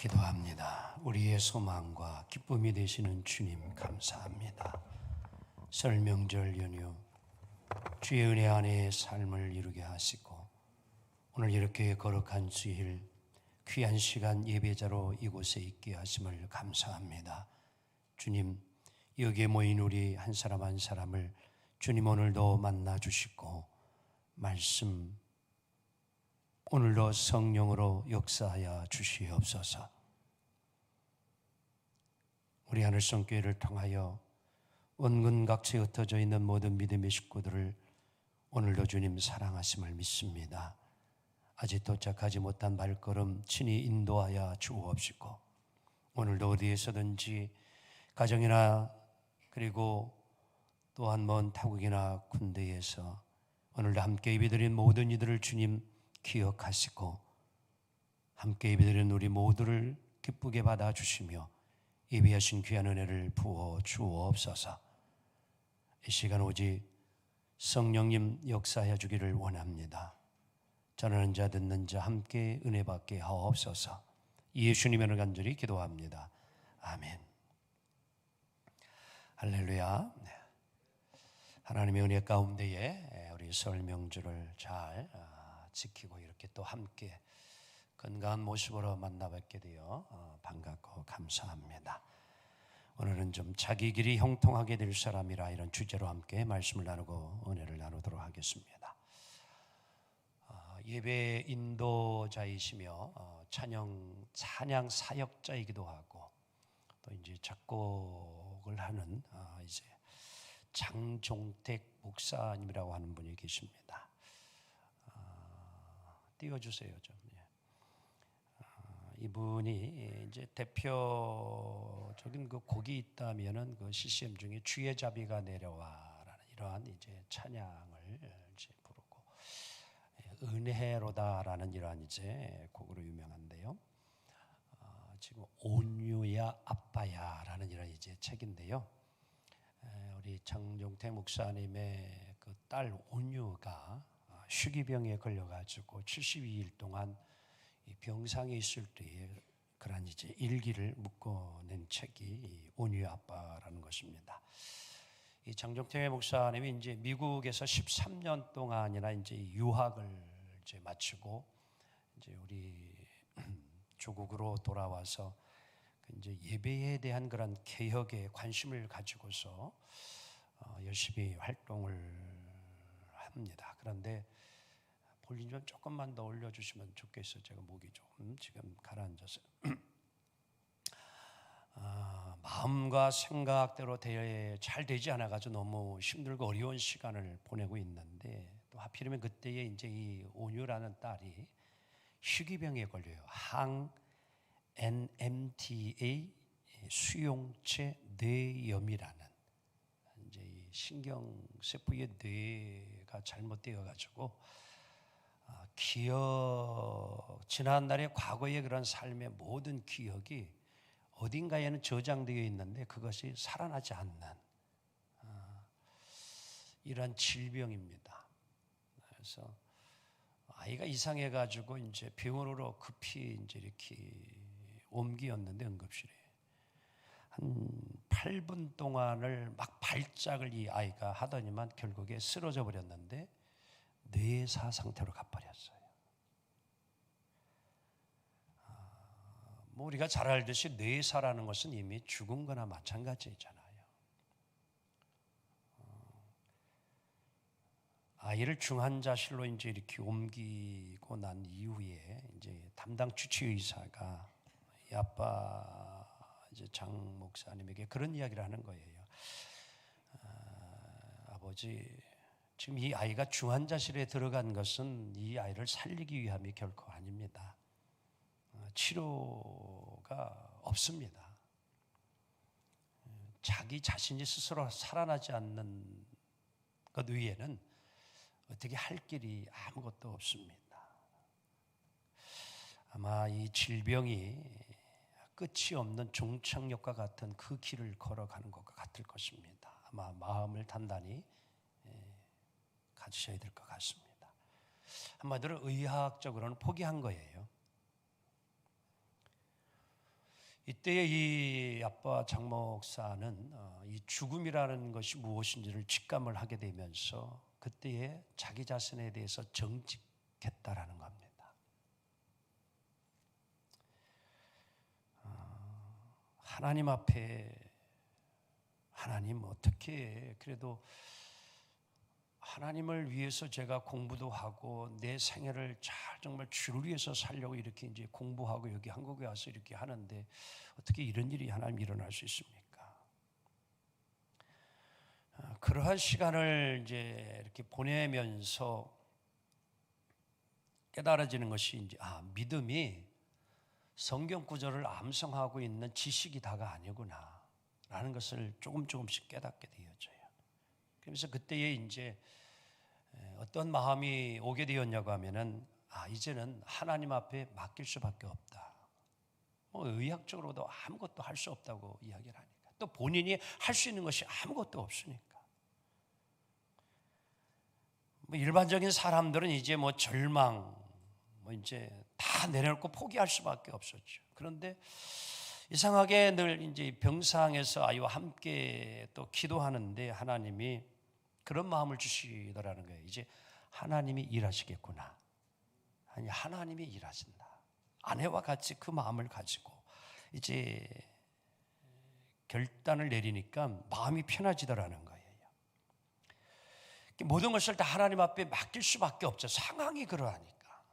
기도합니다. 우리의 소망과 기쁨이 되시는 주님 감사합니다. 설 명절 연휴 주의 은혜 안에 삶을 이루게 하시고 오늘 이렇게 거룩한 주일 귀한 시간 예배자로 이곳에 있게 하심을 감사합니다. 주님, 여기에 모인 우리 한 사람 한 사람을 주님 오늘도 만나 주시고 말씀 오늘도 성령으로 역사하여 주시옵소서. 우리 하늘성교회를 통하여 원근 각지에 흩어져 있는 모든 믿음의 식구들을 오늘도 주님 사랑하심을 믿습니다. 아직 도착하지 못한 발걸음 친히 인도하여 주옵시고 오늘도 어디에서든지 가정이나 그리고 또한 먼 타국이나 군대에서 오늘도 함께 예배드린 모든 이들을 주님 기억하시고 함께 예배드린 우리 모두를 기쁘게 받아주시며 예비하신 귀한 은혜를 부어 주옵소서. 이 시간 오직 성령님 역사해 주기를 원합니다. 전하는 자 듣는 자 함께 은혜 받게 하옵소서. 예수님의 이름으로 간절히 기도합니다. 아멘. 할렐루야. 하나님의 은혜 가운데에 우리 설 명절을 잘 지키고 이렇게 또 함께 건강한 모습으로 만나뵙게 되어 반갑고 감사합니다. 오늘은 좀 자기 길이 형통하게 될 사람이라 이런 주제로 함께 말씀을 나누고 은혜를 나누도록 하겠습니다. 예배 인도자이시며 찬양 사역자이기도 하고 또 이제 작곡을 하는 이제 장종택 목사님이라고 하는 분이 계십니다. 띄워주세요 좀. 이분이 이제 대표적인 그 곡이 있다면은 그 CCM 중에 주의 자비가 내려와라는 이러한 이제 찬양을 이제 부르고 은혜로다라는 이러한 이제 곡으로 유명한데요. 지금 온유야 아빠야라는 이런 이제 책인데요. 우리 장종택 목사님의 그 딸 온유가 휴기병에 걸려가지고 72일 동안 이 병상에 있을 때에 그런 이제 일기를 묶어낸 책이 온유의 아빠라는 것입니다. 이 장종택 목사님이 이제 미국에서 13년 동안이나 이제 유학을 이제 마치고 이제 우리 조국으로 돌아와서 이제 예배에 대한 그런 개혁에 관심을 가지고서 열심히 활동을 합니다. 그런데 볼륨 좀 조금만 더 올려주시면 좋겠어요. 제가 목이 조금 지금 가라앉았어요. 마음과 생각대로 잘 되지 않아가지고 너무 힘들고 어려운 시간을 보내고 있는데 또 하필이면 그때에 이제 이 온유라는 딸이 희귀병에 걸려요. 항 NMDA 수용체 뇌염이라는 이제 이 신경세포의 뇌가 잘못되어 가지고 지난날의 과거의 그런 삶의 모든 기억이 어딘가에는 저장되어 있는데 그것이 살아나지 않는 이런 질병입니다. 그래서 아이가 이상해가지고 이제 병원으로 급히 이제 이렇게 옮기었는데 응급실에 한 8분 동안을 막 발작을 이 아이가 하더니만 결국에 쓰러져 버렸는데 뇌사 상태로 가버렸어요. 뭐 우리가 잘 알듯이 뇌사라는 것은 이미 죽은 거나 마찬가지잖아요. 아이를 중환자실로 이제 이렇게 옮기고 난 이후에 이제 담당 주치 의사가 이 아빠 이제 장 목사님에게 그런 이야기를 하는 거예요. 아버지, 지금 이 아이가 중환자실에 들어간 것은 이 아이를 살리기 위함이 결코 아닙니다. 치료가 없습니다. 자기 자신이 스스로 살아나지 않는 것 외에는 어떻게 할 길이 아무것도 없습니다. 아마 이 질병이 끝이 없는 종착역과 같은 그 길을 걸어가는 것과 같을 것입니다. 아마 마음을 단단히 가지셔야 될 것 같습니다. 한마디로 의학적으로는 포기한 거예요. 이때의 이 아빠 장 목사는 이 죽음이라는 것이 무엇인지를 직감을 하게 되면서 그때에 자기 자신에 대해서 정직했다라는 겁니다. 하나님 앞에 하나님 어떻게 그래도 하나님을 위해서 제가 공부도 하고 내 생애를 잘 정말 주를 위해서 살려고 이렇게 이제 공부하고 여기 한국에 와서 이렇게 하는데 어떻게 이런 일이 하나님 일어날 수 있습니까? 그러한 시간을 이제 이렇게 보내면서 깨달아지는 것이 이제 믿음이 성경 구절을 암송하고 있는 지식이 다가 아니구나라는 것을 조금씩 깨닫게 되어져요. 그래서 그때에 이제 어떤 마음이 오게 되었냐고 하면은 이제는 하나님 앞에 맡길 수밖에 없다. 의학적으로도 아무것도 할 수 없다고 이야기를 하니까 또 본인이 할 수 있는 것이 아무것도 없으니까 일반적인 사람들은 이제 절망 이제 다 내려놓고 포기할 수밖에 없었죠. 그런데 이상하게 늘 이제 병상에서 아이와 함께 또 기도하는데 하나님이 그런 마음을 주시더라는 거예요. 이제 하나님이 일하시겠구나. 아니 하나님이 일하신다. 아내와 같이 그 마음을 가지고 이제 결단을 내리니까 마음이 편해지더라는 거예요. 모든 것을 다 하나님 앞에 맡길 수밖에 없죠. 상황이 그러하니까.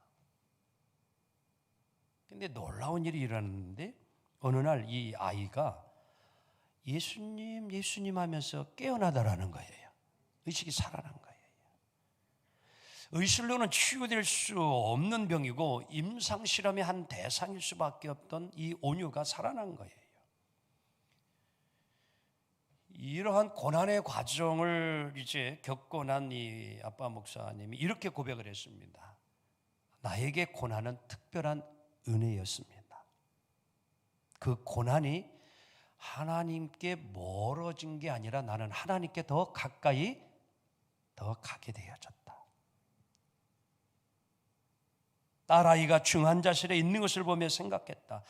근데 놀라운 일이 일어났는데 어느 날 이 아이가 예수님 예수님 하면서 깨어나더라는 거예요. 의식이 살아난 거예요. 의술로는 치유될 수 없는 병이고 임상실험의 한 대상일 수밖에 없던 이 온유가 살아난 거예요. 이러한 고난의 과정을 이제 겪고 난 이 아빠 목사님이 이렇게 고백을 했습니다. 나에게 고난은 특별한 은혜였습니다. 그 고난이 하나님께 멀어진 게 아니라 나는 하나님께 더 가까이 더 가게 되어졌다. 딸아이가 중환자실에 있는 것을 보며 생각했다.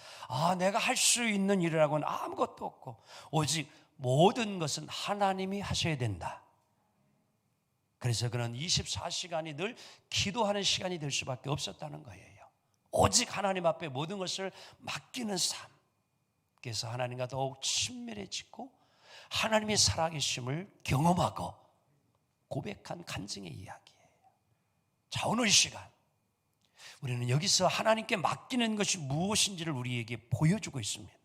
내가 할 수 있는 일이라고는 아무것도 없고 오직 모든 것은 하나님이 하셔야 된다. 그래서 그는 24시간이 늘 기도하는 시간이 될 수밖에 없었다는 거예요. 오직 하나님 앞에 모든 것을 맡기는 삶. 그래서 하나님과 더욱 친밀해지고 하나님의 살아계심을 경험하고 고백한 간증의 이야기예요. 자, 오늘 이 시간 우리는 여기서 하나님께 맡기는 것이 무엇인지를 우리에게 보여주고 있습니다.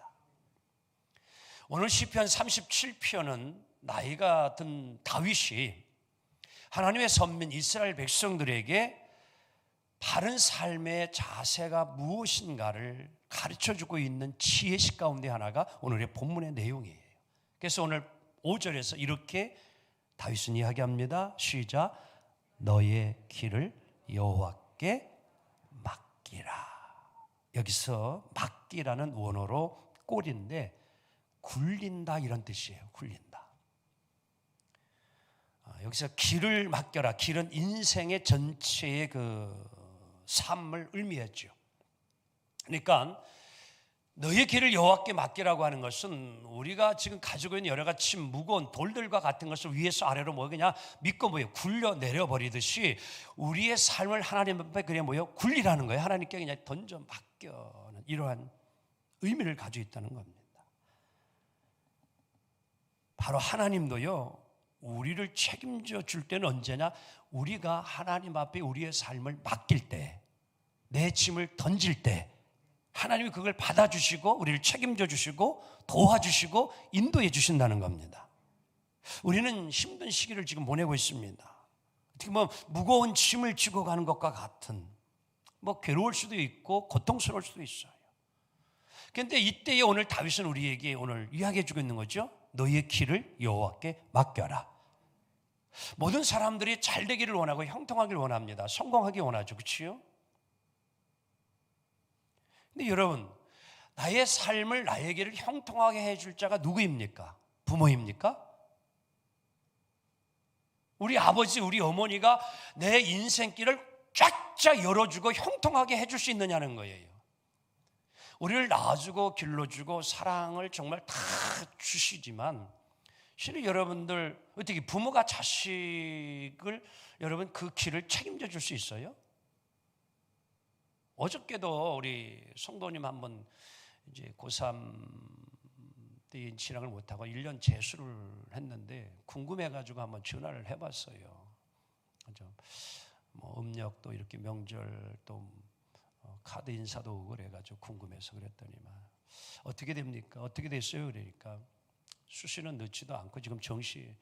오늘 시편 37편은 나이가 든 다윗이 하나님의 선민 이스라엘 백성들에게 바른 삶의 자세가 무엇인가를 가르쳐주고 있는 지혜식 가운데 하나가 오늘의 본문의 내용이에요. 그래서 오늘 5절에서 이렇게 다윗은 이야기합니다. 시작. 너의 길을 여호와께 맡기라. 여기서 맡기라는 원어로 꼴인데 굴린다 이런 뜻이에요. 굴린다. 여기서 길을 맡겨라. 길은 인생의 전체의 그 삶을 의미했죠. 그러니까 너의 길을 여호와께 맡기라고 하는 것은 우리가 지금 가지고 있는 여러 가지 무거운 돌들과 같은 것을 위에서 아래로 그냥 믿고 굴려 내려버리듯이 우리의 삶을 하나님 앞에 그냥 굴리라는 거예요. 하나님께 그냥 던져 맡겨는 이러한 의미를 가지고 있다는 겁니다. 바로 하나님도요, 우리를 책임져 줄 때는 언제냐? 우리가 하나님 앞에 우리의 삶을 맡길 때, 내 짐을 던질 때 하나님이 그걸 받아주시고 우리를 책임져 주시고 도와주시고 인도해 주신다는 겁니다. 우리는 힘든 시기를 지금 보내고 있습니다. 어떻게 보면 무거운 짐을 지고 가는 것과 같은 괴로울 수도 있고 고통스러울 수도 있어요. 그런데 이때에 오늘 다윗은 우리에게 오늘 이야기해 주고 있는 거죠. 너의 길을 여호와께 맡겨라. 모든 사람들이 잘 되기를 원하고 형통하기를 원합니다. 성공하기 원하죠. 그렇지요? 근데 여러분, 나의 삶을 나에게를 형통하게 해줄 자가 누구입니까? 부모입니까? 우리 아버지, 우리 어머니가 내 인생길을 쫙쫙 열어주고 형통하게 해줄 수 있느냐는 거예요. 우리를 낳아주고 길러주고 사랑을 정말 다 주시지만 실은 여러분들 어떻게 부모가 자식을 여러분 그 길을 책임져 줄 수 있어요? 어저께도 우리 성도님 한번 이제 고3 때 신앙을 못하고 1년 재수를 했는데 궁금해가지고 한번 전화를 해봤어요. 뭐 음력도 이렇게 명절 또 카드 인사도 오고 그래가지고 궁금해서 그랬더니만 어떻게 됩니까? 어떻게 됐어요? 그러니까 수시는 넣지도 않고 지금 정시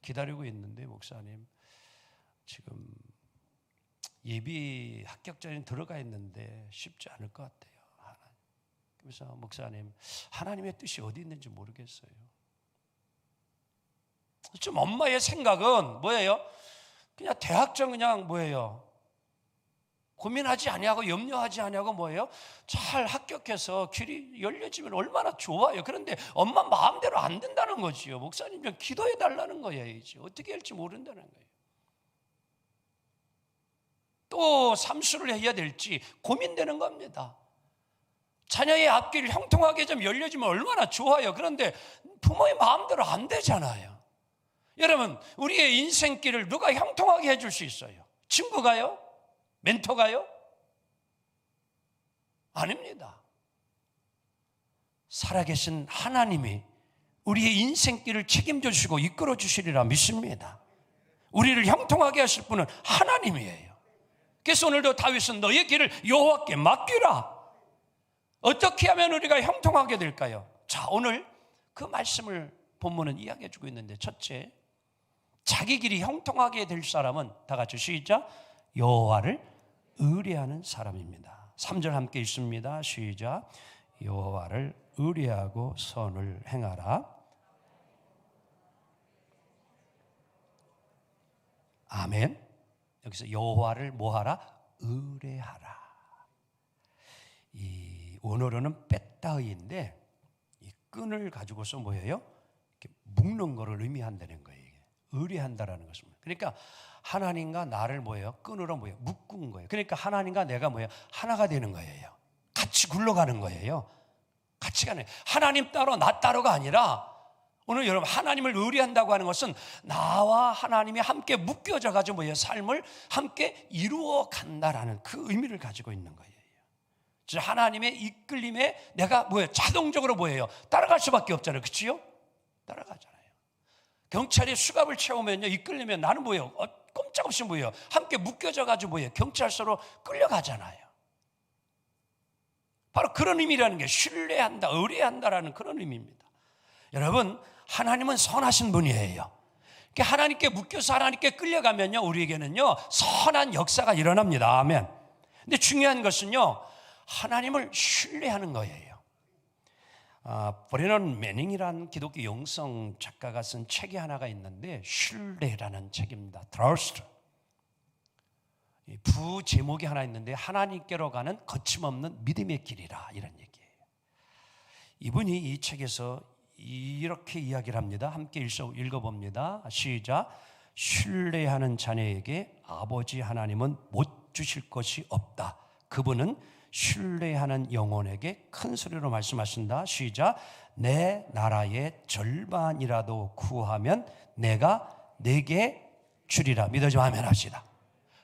기다리고 있는데 목사님 지금 예비 합격자는 들어가 있는데 쉽지 않을 것 같아요. 그래서 목사님 하나님의 뜻이 어디 있는지 모르겠어요. 좀 엄마의 생각은 뭐예요? 그냥 대학점 그냥 뭐예요? 고민하지 아니하고 염려하지 아니하고 뭐예요? 잘 합격해서 길이 열려지면 얼마나 좋아요. 그런데 엄마 마음대로 안 된다는 거지요. 목사님 좀 기도해 달라는 거예요. 이제 어떻게 할지 모른다는 거예요. 또 삼수를 해야 될지 고민되는 겁니다. 자녀의 앞길을 형통하게 좀 열려지면 얼마나 좋아요. 그런데 부모의 마음대로 안 되잖아요. 여러분, 우리의 인생길을 누가 형통하게 해줄 수 있어요? 친구가요? 멘토가요? 아닙니다. 살아계신 하나님이 우리의 인생길을 책임져 주시고 이끌어 주시리라 믿습니다. 우리를 형통하게 하실 분은 하나님이에요. 그래서 오늘도 다윗은 너의 길을 여호와께 맡기라. 어떻게 하면 우리가 형통하게 될까요? 자, 오늘 그 말씀을 본문은 이야기해 주고 있는데, 첫째, 자기 길이 형통하게 될 사람은 다 같이 시작, 여호와를 의뢰하는 사람입니다. 3절 함께 있습니다. 시작. 여호와를 의뢰하고 선을 행하라. 아멘. 여기서 여호와를 뭐하라? 의뢰하라. 이 원어로는 뺐다의인데 이 끈을 가지고서 뭐예요? 이렇게 묶는 거를 의미한다는 거예요. 의뢰한다라는 것입니다. 그러니까 하나님과 나를 뭐예요? 끈으로 뭐예요? 묶은 거예요. 그러니까 하나님과 내가 뭐예요? 하나가 되는 거예요. 같이 굴러가는 거예요. 같이 가는 거예요. 하나님 따로 나 따로가 아니라 오늘 여러분 하나님을 의뢰한다고 하는 것은 나와 하나님이 함께 묶여져 가지고 뭐예요? 삶을 함께 이루어 간다라는 그 의미를 가지고 있는 거예요. 하나님의 이끌림에 내가 뭐예요? 자동적으로 뭐예요? 따라갈 수밖에 없잖아요. 그렇지요? 따라가잖아요. 경찰이 수갑을 채우면요, 이끌리면 나는 뭐예요? 꼼짝없이 뭐예요? 함께 묶여져 가지고 뭐예요? 경찰서로 끌려가잖아요. 바로 그런 의미라는 게 신뢰한다, 의뢰한다라는 그런 의미입니다. 여러분, 하나님은 선하신 분이에요. 하나님께 묶여서 하나님께 끌려가면요, 우리에게는요 선한 역사가 일어납니다. 아멘. 근데 중요한 것은요, 하나님을 신뢰하는 거예요. 브레넌 매닝이라는 기독교 영성 작가가 쓴 책이 하나가 있는데 신뢰라는 책입니다. Trust. 부 제목이 하나 있는데 하나님께로 가는 거침없는 믿음의 길이라, 이런 얘기예요. 이분이 이 책에서 이렇게 이야기를 합니다. 함께 읽어봅니다. 시작. 신뢰하는 자녀에게 아버지 하나님은 못 주실 것이 없다. 그분은 신뢰하는 영혼에게 큰 소리로 말씀하신다. 시작. 내 나라의 절반이라도 구하면 내가 내게 주리라. 믿어지면 아멘 합시다.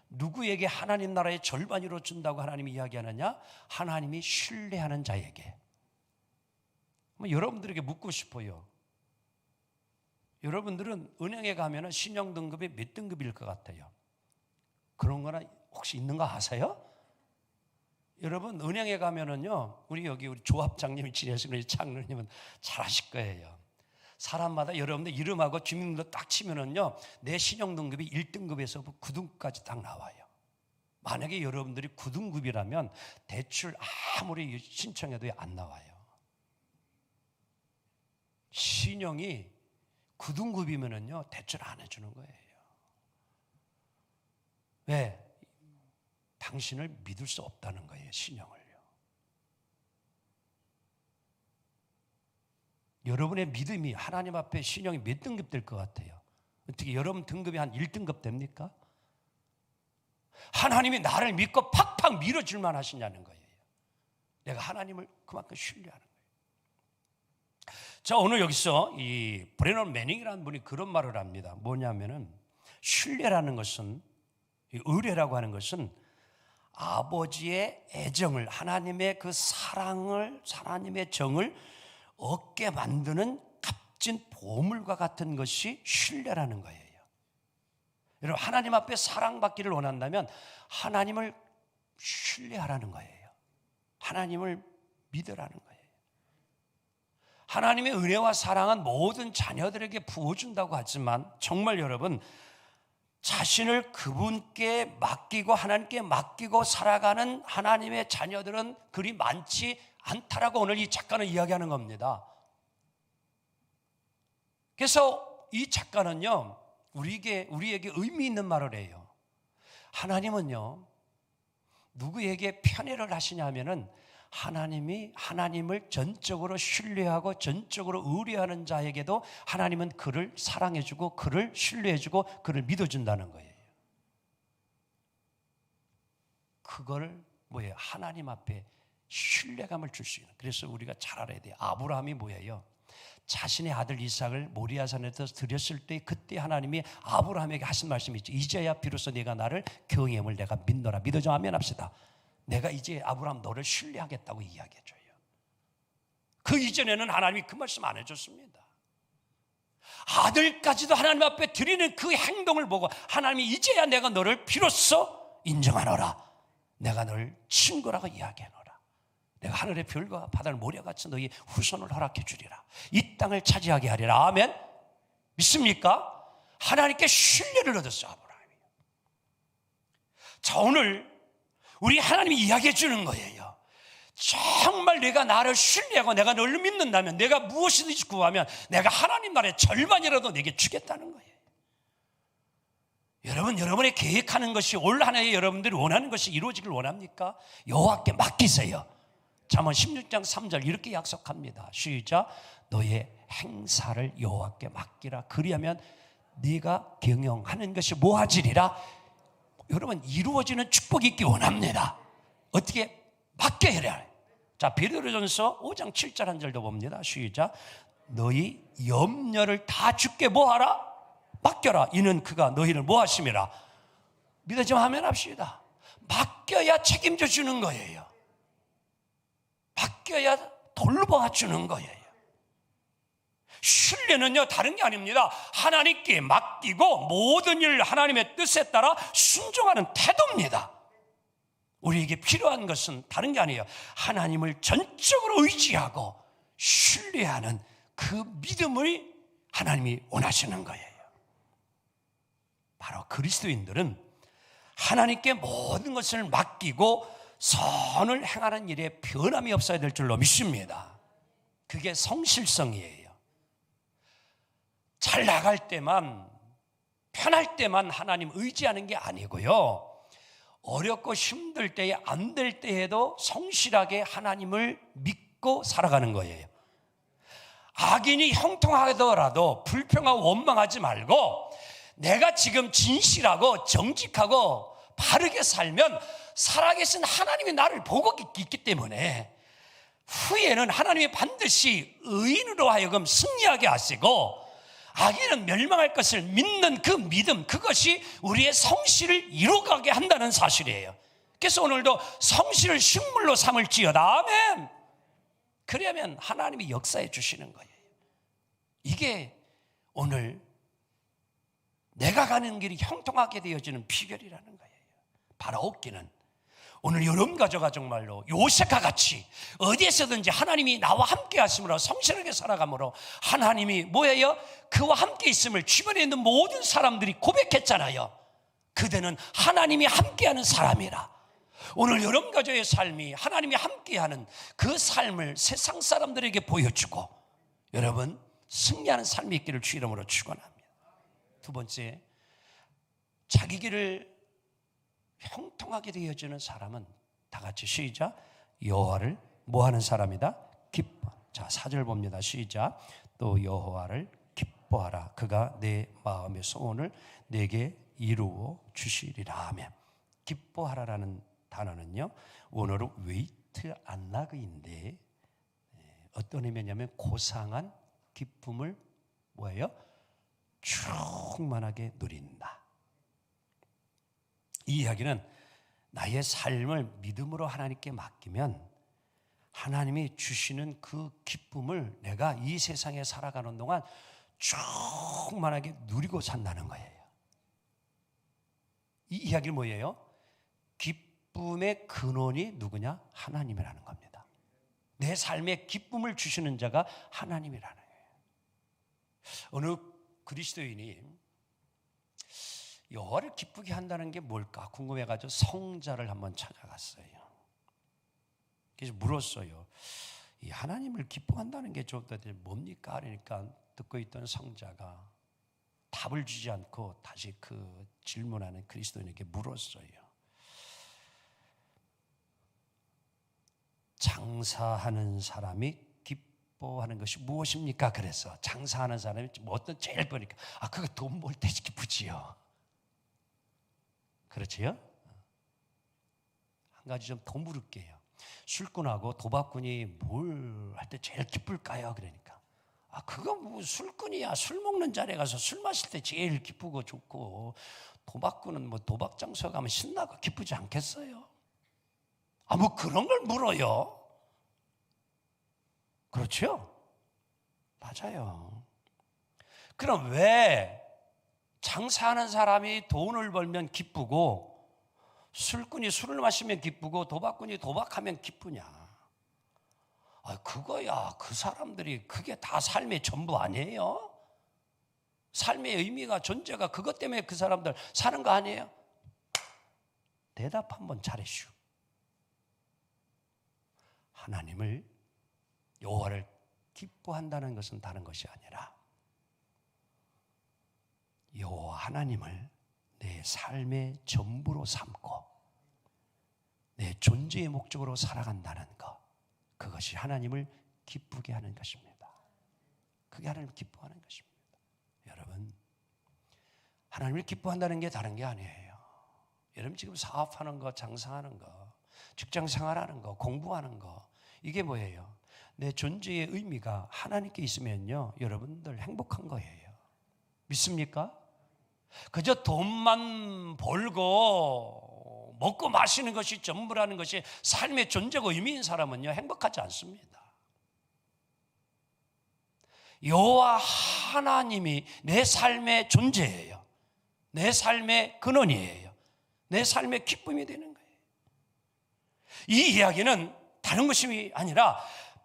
누구에게 하나님 나라의 절반으로 준다고 하나님이 이야기하느냐? 하나님이 신뢰하는 자에게. 여러분들에게 묻고 싶어요. 여러분들은 은행에 가면 신용 등급이 몇 등급일 것 같아요? 그런 거나 혹시 있는 거 아세요? 여러분, 은행에 가면은요, 우리 조합장님이 지내시는 장로님은 잘 아실 거예요. 사람마다 여러분들 이름하고 주민등록 딱 치면은요, 내 신용 등급이 1등급에서 9등급까지 딱 나와요. 만약에 여러분들이 9등급이라면 대출 아무리 신청해도 안 나와요. 신용이 9등급이면은요, 대출 안 해주는 거예요. 왜? 당신을 믿을 수 없다는 거예요, 신용을요. 여러분의 믿음이 하나님 앞에 신용이 몇 등급 될 것 같아요? 어떻게 여러분 등급이 한 1등급 됩니까? 하나님이 나를 믿고 팍팍 밀어줄만 하시냐는 거예요. 내가 하나님을 그만큼 신뢰하는 거예요. 자, 오늘 여기서 이 브레넌 매닝이라는 분이 그런 말을 합니다. 뭐냐면은 신뢰라는 것은, 의뢰라고 하는 것은 아버지의 애정을, 하나님의 그 사랑을, 하나님의 정을 얻게 만드는 값진 보물과 같은 것이 신뢰라는 거예요. 여러분, 하나님 앞에 사랑받기를 원한다면 하나님을 신뢰하라는 거예요. 하나님을 믿으라는 거예요. 하나님의 은혜와 사랑은 모든 자녀들에게 부어준다고 하지만 정말 여러분, 자신을 그분께 맡기고 하나님께 맡기고 살아가는 하나님의 자녀들은 그리 많지 않다라고 오늘 이 작가는 이야기하는 겁니다. 그래서 이 작가는요, 우리에게 의미 있는 말을 해요. 하나님은요, 누구에게 편애를 하시냐면은 하나님이 하나님을 전적으로 신뢰하고 전적으로 의뢰하는 자에게도 하나님은 그를 사랑해주고 그를 신뢰해주고 그를 믿어준다는 거예요. 그걸 뭐예요? 하나님 앞에 신뢰감을 줄 수 있는. 그래서 우리가 잘 알아야 돼요. 아브라함이 뭐예요? 자신의 아들 이삭을 모리아산에서 드렸을 때 그때 하나님이 아브라함에게 하신 말씀이 있죠. 이제야 비로소 네가 나를 경외함을 내가 믿노라. 믿어줘. 아멘 합시다. 내가 이제 아브라함 너를 신뢰하겠다고 이야기해줘요. 그 이전에는 하나님이 그 말씀 안 해줬습니다. 아들까지도 하나님 앞에 드리는 그 행동을 보고 하나님이 이제야 내가 너를 비로소 인정하노라. 내가 너를 친구라고 이야기하노라. 내가 하늘의 별과 바다를 모래같이 너희 후손을 허락해 주리라. 이 땅을 차지하게 하리라. 아멘. 믿습니까? 하나님께 신뢰를 얻었어요, 아브라함이. 자, 오늘 우리 하나님이 이야기해 주는 거예요. 정말 내가 나를 신뢰하고 내가 너를 믿는다면, 내가 무엇이든지 구하면 내가 하나님 나라의 절반이라도 내게 주겠다는 거예요. 여러분, 여러분의 계획하는 것이 올 한 해에 여러분들이 원하는 것이 이루어지길 원합니까? 여호와께 맡기세요. 잠언 16장 3절 이렇게 약속합니다. 시작. 너의 행사를 여호와께 맡기라. 그리하면 네가 경영하는 것이 모아지리라. 여러분, 이루어지는 축복이 있기 원합니다. 어떻게? 맡겨야 해요. 자, 베드로전서 5장 7절 한 절도 봅니다. 시작. 너희 염려를 다 주께 뭐하라? 맡겨라. 이는 그가 너희를 뭐하심이라. 믿어지면 하면 합시다. 맡겨야 책임져 주는 거예요. 맡겨야 돌보아 주는 거예요. 신뢰는요, 다른 게 아닙니다. 하나님께 맡기고 모든 일 하나님의 뜻에 따라 순종하는 태도입니다. 우리에게 필요한 것은 다른 게 아니에요. 하나님을 전적으로 의지하고 신뢰하는 그 믿음을 하나님이 원하시는 거예요. 바로 그리스도인들은 하나님께 모든 것을 맡기고 선을 행하는 일에 변함이 없어야 될 줄로 믿습니다. 그게 성실성이에요. 잘 나갈 때만, 편할 때만 하나님 의지하는 게 아니고요, 어렵고 힘들 때에, 안 될 때에도 성실하게 하나님을 믿고 살아가는 거예요. 악인이 형통하더라도 불평하고 원망하지 말고 내가 지금 진실하고 정직하고 바르게 살면 살아계신 하나님이 나를 보고 있기 때문에 후에는 하나님이 반드시 의인으로 하여금 승리하게 하시고 악인은 멸망할 것을 믿는 그 믿음, 그것이 우리의 성실을 이루어가게 한다는 사실이에요. 그래서 오늘도 성실을 식물로 삼을지어다. 아멘. 그러면 하나님이 역사해 주시는 거예요. 이게 오늘 내가 가는 길이 형통하게 되어지는 비결이라는 거예요. 바로 얻기는 오늘 여러분 가정가 정말로 요셉과 같이 어디에서든지 하나님이 나와 함께 하심으로 성실하게 살아감으로 하나님이 뭐예요? 그와 함께 있음을 주변에 있는 모든 사람들이 고백했잖아요. 그대는 하나님이 함께하는 사람이라. 오늘 여러분 가정의 삶이 하나님이 함께하는 그 삶을 세상 사람들에게 보여주고 여러분 승리하는 삶이 있기를 주 이름으로 축원합니다. 두 번째, 자기 길을 형통하게 되어지는 사람은 다 같이 시작. 여호와를 뭐하는 사람이다? 기뻐. 자, 4절 봅니다. 시작. 또 여호와를 기뻐하라. 그가 내 마음의 소원을 내게 이루어 주시리라 하며. 기뻐하라라는 단어는요, 원어로 wait, 베트 안락의인데 어떤 의미냐면 고상한 기쁨을 뭐예요? 충만하게 누린다. 이 이야기는 나의 삶을 믿음으로 하나님께 맡기면 하나님이 주시는 그 기쁨을 내가 이 세상에 살아가는 동안 충만하게 누리고 산다는 거예요. 이 이야기는 뭐예요? 기쁨의 근원이 누구냐? 하나님이라는 겁니다. 내 삶에 기쁨을 주시는 자가 하나님이라는 거예요. 어느 그리스도인이 여호와를 기쁘게 한다는 게 뭘까 궁금해가지고 성자를 한번 찾아갔어요. 그래서 물었어요. 이 하나님을 기뻐한다는 게 도대체 뭡니까? 그러니까 듣고 있던 성자가 답을 주지 않고 다시 그 질문하는 그리스도인에게 물었어요. 장사하는 사람이 기뻐하는 것이 무엇입니까? 그래서 장사하는 사람이 뭐 어떤 제일 보니까 그거 돈 벌 때 기쁘지요. 그렇지요? 한 가지 좀 더 물을게요. 술꾼하고 도박꾼이 뭘 할 때 제일 기쁠까요? 그러니까 그거 뭐 술꾼이야. 술 먹는 자리에 가서 술 마실 때 제일 기쁘고 좋고, 도박꾼은 뭐 도박 장소 가면 신나고 기쁘지 않겠어요? 뭐 그런 걸 물어요. 그렇죠? 맞아요. 그럼 왜 장사하는 사람이 돈을 벌면 기쁘고 술꾼이 술을 마시면 기쁘고 도박꾼이 도박하면 기쁘냐? 그거야 그 사람들이 그게 다 삶의 전부 아니에요? 삶의 의미가 존재가 그것 때문에 그 사람들 사는 거 아니에요? 대답 한번 잘해시오. 하나님을 여호와를 기뻐한다는 것은 다른 것이 아니라 여호와 하나님을 내 삶의 전부로 삼고 내 존재의 목적으로 살아간다는 것, 그것이 하나님을 기쁘게 하는 것입니다. 그게 하나님을 기뻐하는 것입니다. 여러분, 하나님을 기뻐한다는 게 다른 게 아니에요. 여러분 지금 사업하는 거, 장사하는 거, 직장 생활하는 거, 공부하는 거, 이게 뭐예요? 내 존재의 의미가 하나님께 있으면요, 여러분들 행복한 거예요. 믿습니까? 그저 돈만 벌고 먹고 마시는 것이 전부라는 것이 삶의 존재고 의미인 사람은요, 행복하지 않습니다. 여호와 하나님이 내 삶의 존재예요. 내 삶의 근원이에요. 내 삶의 기쁨이 되는 거예요. 이 이야기는 다른 것이 아니라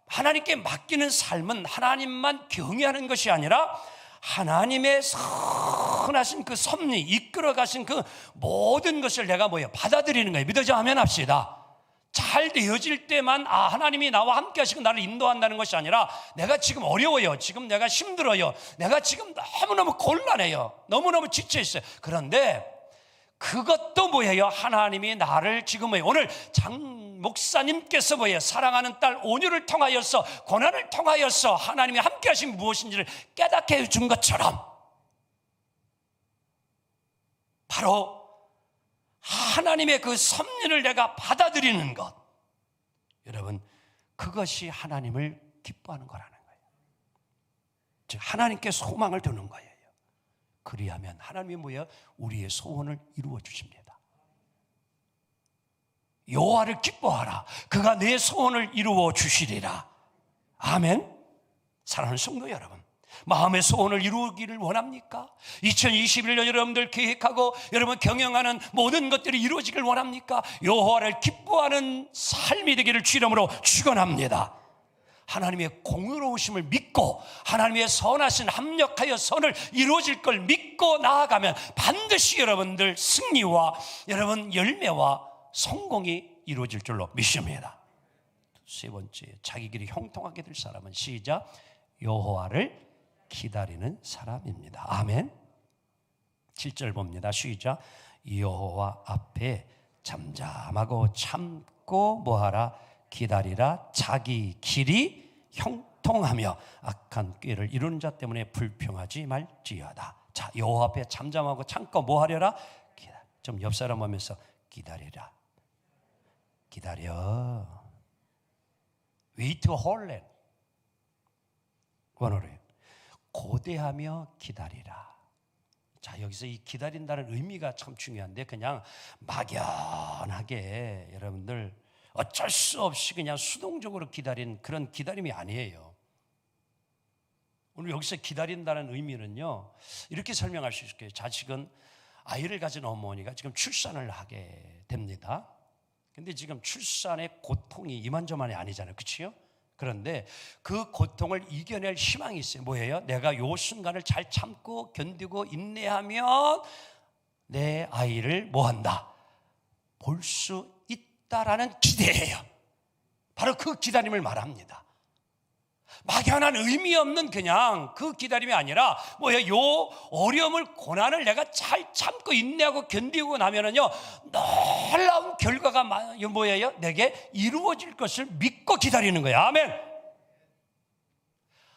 하나님께 맡기는 삶은 하나님만 경외하는 것이 아니라 하나님의 선하신 그 섭리, 이끌어 가신 그 모든 것을 내가 받아들이는 거예요. 믿어져 아멘 합시다. 잘 되어질 때만 하나님이 나와 함께 하시고 나를 인도한다는 것이 아니라 내가 지금 어려워요. 지금 내가 힘들어요. 내가 지금 너무너무 곤란해요. 너무너무 지쳐있어요. 그런데 그것도 뭐예요? 하나님이 나를 지금 오늘 장 목사님께서 사랑하는 딸 온유를 통하여서, 고난을 통하여서 하나님이 함께 하신 무엇인지를 깨닫게 해준 것처럼 바로 하나님의 그 섭리를 내가 받아들이는 것, 여러분 그것이 하나님을 기뻐하는 거라는 거예요. 즉 하나님께 소망을 두는 거예요. 그리하면 하나님이 뭐예요? 우리의 소원을 이루어 주십니다. 여호와를 기뻐하라. 그가 내 소원을 이루어 주시리라. 아멘. 사랑하는 성도 여러분, 마음의 소원을 이루기를 원합니까? 2021년 여러분들 계획하고 여러분 경영하는 모든 것들이 이루어지길 원합니까? 여호와를 기뻐하는 삶이 되기를 주 이름으로 축원합니다. 하나님의 공의로우심을 믿고 하나님의 선하신 합력하여 선을 이루어질 걸 믿고 나아가면 반드시 여러분들 승리와 여러분 열매와 성공이 이루어질 줄로 믿습니다. 세 번째, 자기 길이 형통하게 될 사람은 시작, 여호와를 기다리는 사람입니다. 아멘. 7절 봅니다. 시작, 여호와 앞에 잠잠하고 참고 뭐하라? 기다리라. 자기 길이 형통하며 악한 꾀를 이루는 자 때문에 불평하지 말지어다. 자, 여호와 앞에 잠잠하고 참고 뭐하려라? 좀 옆 사람 보면서 기다리라. 기다려. wait 홀렌 원어로 고대하며 기다리라. 자, 여기서 이 기다린다는 의미가 참 중요한데 그냥 막연하게 여러분들 어쩔 수 없이 그냥 수동적으로 기다린 그런 기다림이 아니에요. 오늘 여기서 기다린다는 의미는요, 이렇게 설명할 수 있을 거예요. 자식은 아이를 가진 어머니가 지금 출산을 하게 됩니다. 근데 지금 출산의 고통이 이만저만이 아니잖아요. 그렇죠? 그런데 그 고통을 이겨낼 희망이 있어요. 뭐예요? 내가 요 순간을 잘 참고 견디고 인내하면 내 아이를 뭐한다? 볼 수 있다라는 기대예요. 바로 그 기다림을 말합니다. 막연한 의미 없는 그냥 그 기다림이 아니라 뭐예요? 요 어려움을 고난을 내가 잘 참고 인내하고 견디고 나면은요 놀라운 결과가 뭐예요? 내게 이루어질 것을 믿고 기다리는 거예요. 아멘.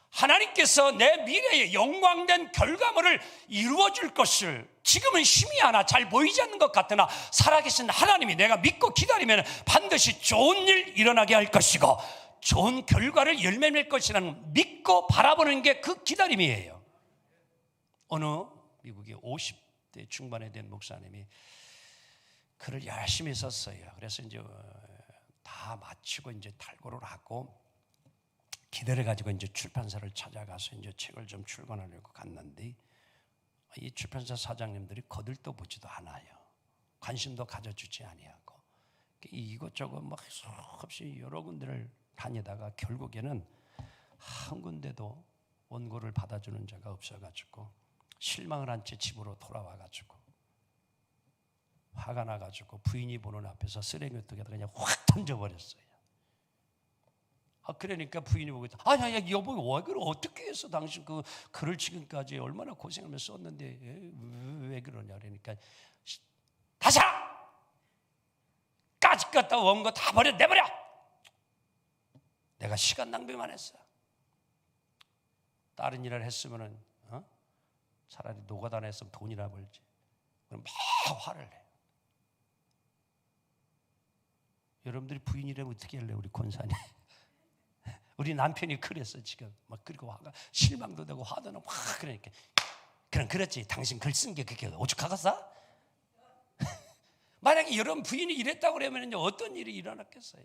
하나님께서 내 미래에 영광된 결과물을 이루어줄 것을 지금은 힘이 하나 잘 보이지 않는 것 같으나 살아계신 하나님이 내가 믿고 기다리면 반드시 좋은 일 일어나게 할 것이고 좋은 결과를 열매 낼 것이라는 믿고 바라보는 게 그 기다림이에요. 어느 미국의 50대 중반에 된 목사님이 글을 열심히 썼어요. 그래서 이제 다 마치고 이제 탈고를 하고 기대를 가지고 이제 출판사를 찾아가서 이제 책을 좀 출간하려고 갔는데 이 출판사 사장님들이 거들떠 보지도 않아요. 관심도 가져주지 아니하고 이것저것 막 수없이 여러 군데를 다니다가 결국에는 한 군데도 원고를 받아주는 자가 없어가지고 실망을 한 채 집으로 돌아와가지고 화가 나가지고 부인이 보는 앞에서 쓰레기통에다 그냥 확 던져버렸어요. 그러니까 부인이 보고 있다. 아니야 여보 왜 그래? 어떻게 해서 당신 그 글을 지금까지 얼마나 고생하면서 썼는데 왜 그러냐 그러니까 다시 까짓 갖다 원고 다 내버려. 내가 시간 낭비만 했어. 다른 일을 했으면은 차라리 노가다 냈으면 돈이나 벌지. 그럼 막 화를 내. 여러분들이 부인이라면 어떻게 할래? 우리 권사님. 우리 남편이 그랬어 지금. 막 그리고 화가 실망도 되고 화도 나고 막 그러니까. 그럼 그렇지. 당신 글 쓴 게 그렇게 오죽하겠어? 만약에 여러분 부인이 이랬다고 그러면 어떤 일이 일어났겠어요?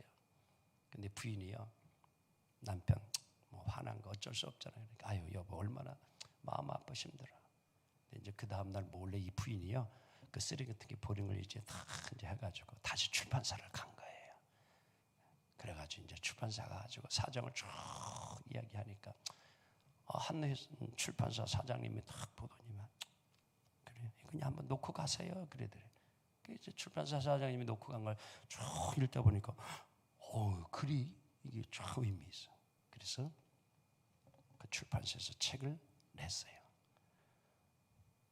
근데 부인이요. 남편 뭐 화난 거 어쩔 수 없잖아요. 그러니까 아유 여보 얼마나 마음 아파 힘들어. 이제 그 다음 날 몰래 이 부인이요 그 쓰레기통에 버린 걸 이제 다 이제 해가지고 다시 출판사를 간 거예요. 그래가지고 이제 출판사 가지고 사정을 쭉 이야기하니까 한 출판사 사장님이 딱 보더니만 그래 그냥 한번 놓고 가세요. 그러더래. 이제 출판사 사장님이 놓고 간 걸 쭉 읽다 보니까 글이 이게 쫙 의미 있어. 그래서 그 출판사에서 책을 냈어요.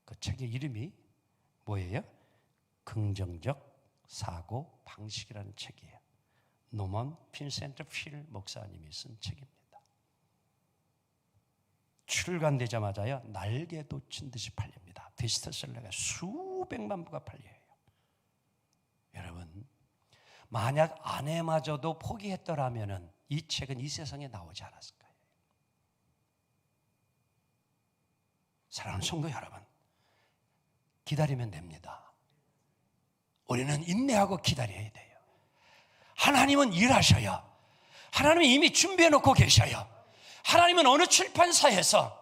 그 책의 이름이 뭐예요? 긍정적 사고 방식이라는 책이에요. 노먼 빈센트 필 목사님이 쓴 책입니다. 출간되자마자요 날개 돋친 듯이 팔립니다. 베스트셀러가 수백만 부가 팔려요. 여러분 만약 아내마저도 포기했더라면 이 책은 이 세상에 나오지 않았을 거예요. 사랑하는 성도 여러분, 기다리면 됩니다. 우리는 인내하고 기다려야 돼요. 하나님은 일하셔요. 하나님은 이미 준비해 놓고 계셔요. 하나님은 어느 출판사에서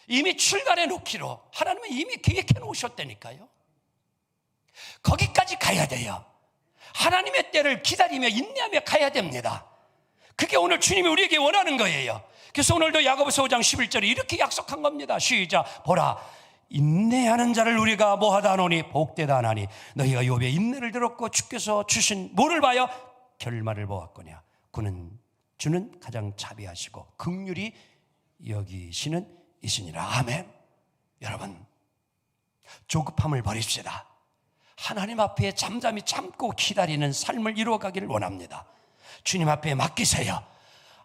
이미 출간해 놓기로 하나님은 이미 계획해 놓으셨다니까요. 거기까지 가야 돼요. 하나님의 때를 기다리며 인내하며 가야 됩니다. 그게 오늘 주님이 우리에게 원하는 거예요. 그래서 오늘도 야고보서 5장 11절에 이렇게 약속한 겁니다. 시작. 보라 인내하는 자를 우리가 뭐하다 하노니 복되다 하나니 너희가 욥의 인내를 들었고 주께서 주신 뭐를 봐요? 결말을 보았거냐. 주는 가장 자비하시고 긍휼히 여기시는 이시니라. 아멘. 여러분 조급함을 버립시다. 하나님 앞에 잠잠히 참고 기다리는 삶을 이루어가기를 원합니다. 주님 앞에 맡기세요.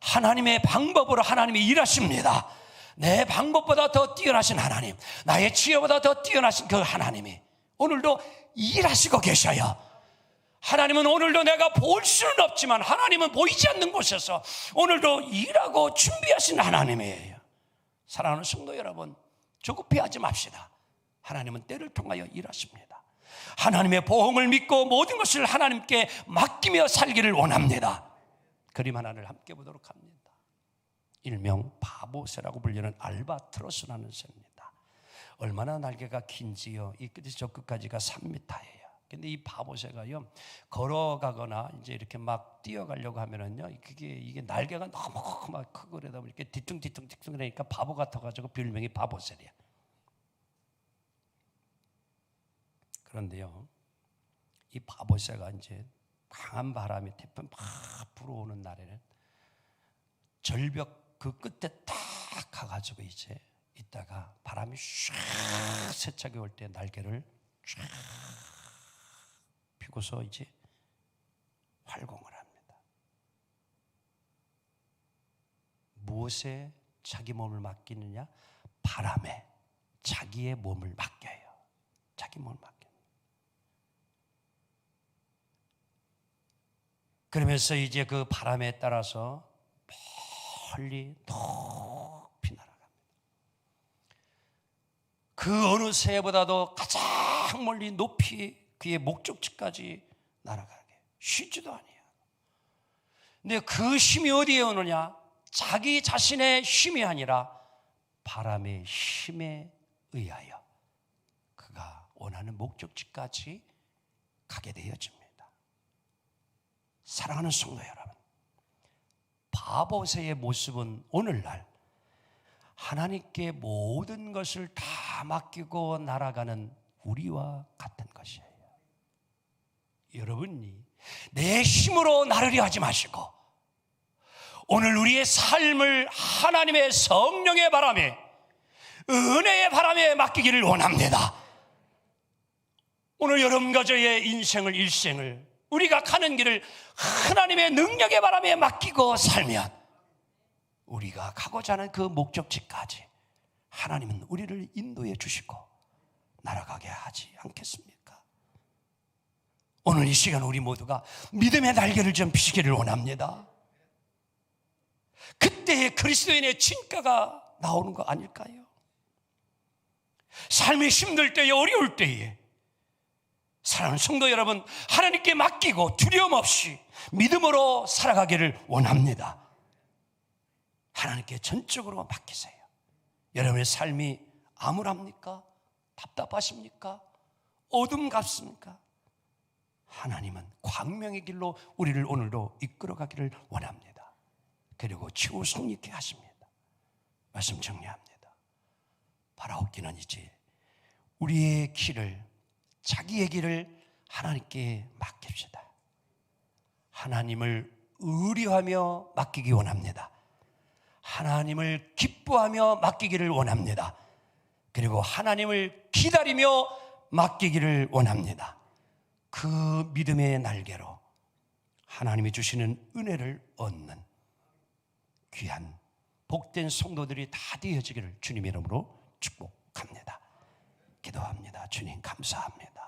하나님의 방법으로 하나님이 일하십니다. 내 방법보다 더 뛰어나신 하나님, 나의 지혜보다 더 뛰어나신 그 하나님이 오늘도 일하시고 계셔요. 하나님은 오늘도 내가 볼 수는 없지만 하나님은 보이지 않는 곳에서 오늘도 일하고 준비하신 하나님이에요. 사랑하는 성도 여러분, 조급해하지 맙시다. 하나님은 때를 통하여 일하십니다. 하나님의 보응을 믿고 모든 것을 하나님께 맡기며 살기를 원합니다. 그림 하나를 함께 보도록 합니다. 일명 바보새라고 불리는 알바트로스라는 새입니다. 얼마나 날개가 긴지요. 이 끝에서 저 끝까지가 3m예요. 근데 이 바보새가요, 걸어가거나 이제 이렇게 막 뛰어가려고 하면은요, 이게 날개가 너무 막 크고 그러다 보니까 뒤뚱뒤뚱 그러니까 바보 같아가지고 별명이 바보새래요. 그런데요, 이 바보새가 이제 강한 바람이 태풍 막 불어오는 날에는 절벽 그 끝에 딱 가가지고 이제 있다가 바람이 샥 세차게 올 때 날개를 쫙 펴고서 이제 활공을 합니다. 무엇에 자기 몸을 맡기느냐? 바람에 자기의 몸을 맡겨요. 자기 몸을 맡겨요. 그러면서 이제 그 바람에 따라서 멀리 높이 날아갑니다. 그 어느 새보다도 가장 멀리 높이 그의 목적지까지 날아가게 쉬지도 아니에요. 근데 그 힘이 어디에 오느냐? 자기 자신의 힘이 아니라 바람의 힘에 의하여 그가 원하는 목적지까지 가게 되어집니다. 사랑하는 성도 여러분, 바보새의 모습은 오늘날 하나님께 모든 것을 다 맡기고 날아가는 우리와 같은 것이에요. 여러분이 내 힘으로 나르려 하지 마시고 오늘 우리의 삶을 하나님의 성령의 바람에, 은혜의 바람에 맡기기를 원합니다. 오늘 여러분 가정의 인생을, 일생을 우리가 가는 길을 하나님의 능력의 바람에 맡기고 살면 우리가 가고자 하는 그 목적지까지 하나님은 우리를 인도해 주시고 날아가게 하지 않겠습니까? 오늘 이 시간 우리 모두가 믿음의 날개를 좀 펴시기를 원합니다. 그때의 그리스도인의 진가가 나오는 거 아닐까요? 삶이 힘들 때에, 어려울 때에 사랑하는 성도 여러분, 하나님께 맡기고 두려움 없이 믿음으로 살아가기를 원합니다. 하나님께 전적으로 맡기세요. 여러분의 삶이 암울합니까? 답답하십니까? 어둠 같습니까? 하나님은 광명의 길로 우리를 오늘도 이끌어가기를 원합니다. 그리고 치유 성립케 하십니다. 말씀 정리합니다. 바라옵기는 이제 우리의 길을, 자기의 길을 하나님께 맡깁시다. 하나님을 의뢰하며 맡기기 원합니다. 하나님을 기뻐하며 맡기기를 원합니다. 그리고 하나님을 기다리며 맡기기를 원합니다. 그 믿음의 날개로 하나님이 주시는 은혜를 얻는 귀한 복된 성도들이 다 되어지기를 주님의 이름으로 축복합니다. 기도합니다. 주님 감사합니다.